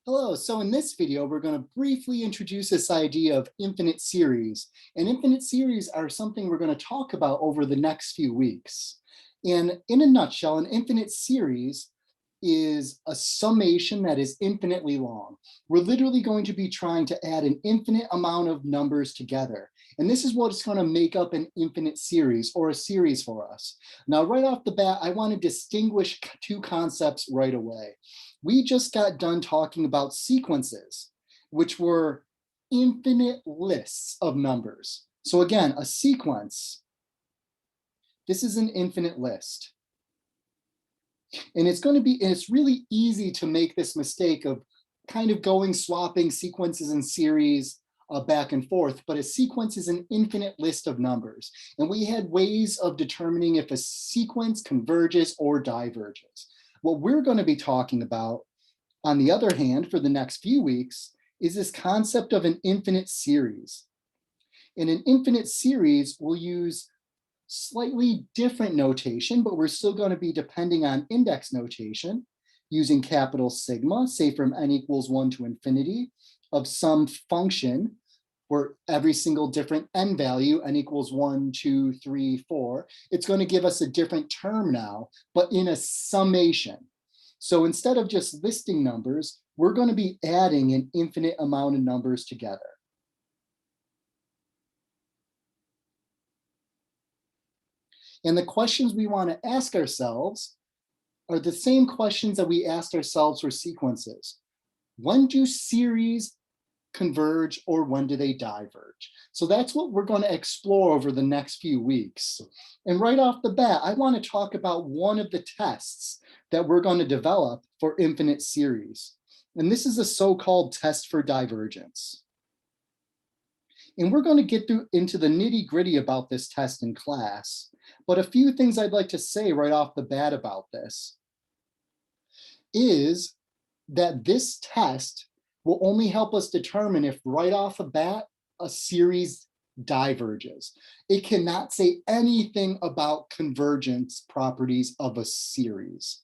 Hello, so in this video, we're going to briefly introduce this idea of infinite series. And infinite series are something we're going to talk about over the next few weeks. And in a nutshell, an infinite series is a summation that is infinitely long. We're literally going to be trying to add an infinite amount of numbers together. And this is what's going to make up an infinite series or a series for us. Now, right off the bat, I want to distinguish two concepts right away. We just got done talking about sequences, which were infinite lists of numbers. So again, a sequence, this is an infinite list. And it's really easy to make this mistake of kind of swapping sequences and series back and forth, but a sequence is an infinite list of numbers. And we had ways of determining if a sequence converges or diverges. What we're going to be talking about, on the other hand, for the next few weeks, is this concept of an infinite series. In an infinite series, we'll use slightly different notation, but we're still going to be depending on index notation using capital sigma, say from n equals 1 to infinity, of some function where every single different n value, n equals 1, 2, 3, 4, it's going to give us a different term now, but in a summation. So instead of just listing numbers, we're going to be adding an infinite amount of numbers together. And the questions we want to ask ourselves are the same questions that we asked ourselves for sequences. When do series converge or when do they diverge? So that's what we're going to explore over the next few weeks. And right off the bat, I want to talk about one of the tests that we're going to develop for infinite series. And this is a so-called test for divergence. And we're going to get into the nitty-gritty about this test in class, but a few things I'd like to say right off the bat about this is that this test will only help us determine if right off the bat a series diverges. It cannot say anything about convergence properties of a series.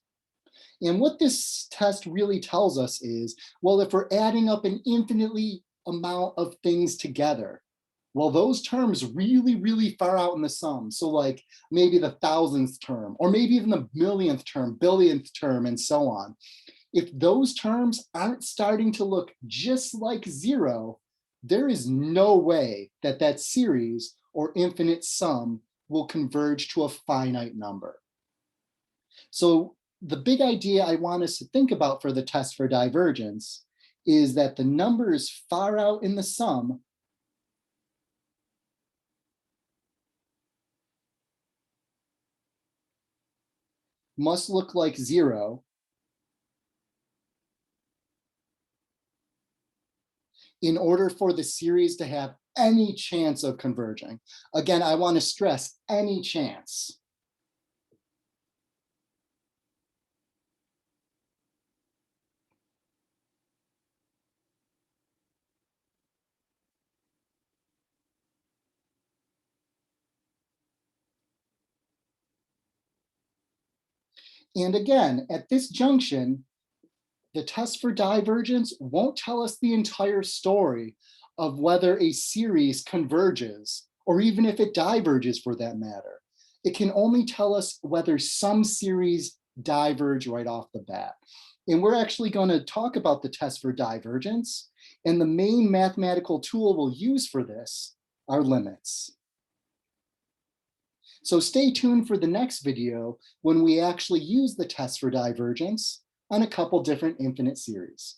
And what this test really tells us is, well, if we're adding up an infinitely amount of things together, well, those terms really far out in the sum. So like maybe the thousandth term, or maybe even the millionth term, billionth term, and so on. If those terms aren't starting to look just like zero, there is no way that that series or infinite sum will converge to a finite number. So the big idea I want us to think about for the test for divergence is that the numbers far out in the sum must look like zero in order for the series to have any chance of converging. Again, I want to stress any chance. And again, at this junction, the test for divergence won't tell us the entire story of whether a series converges, or even if it diverges for that matter. It can only tell us whether some series diverge right off the bat. And we're actually going to talk about the test for divergence, and the main mathematical tool we'll use for this are limits. So stay tuned for the next video when we actually use the test for divergence on a couple different infinite series.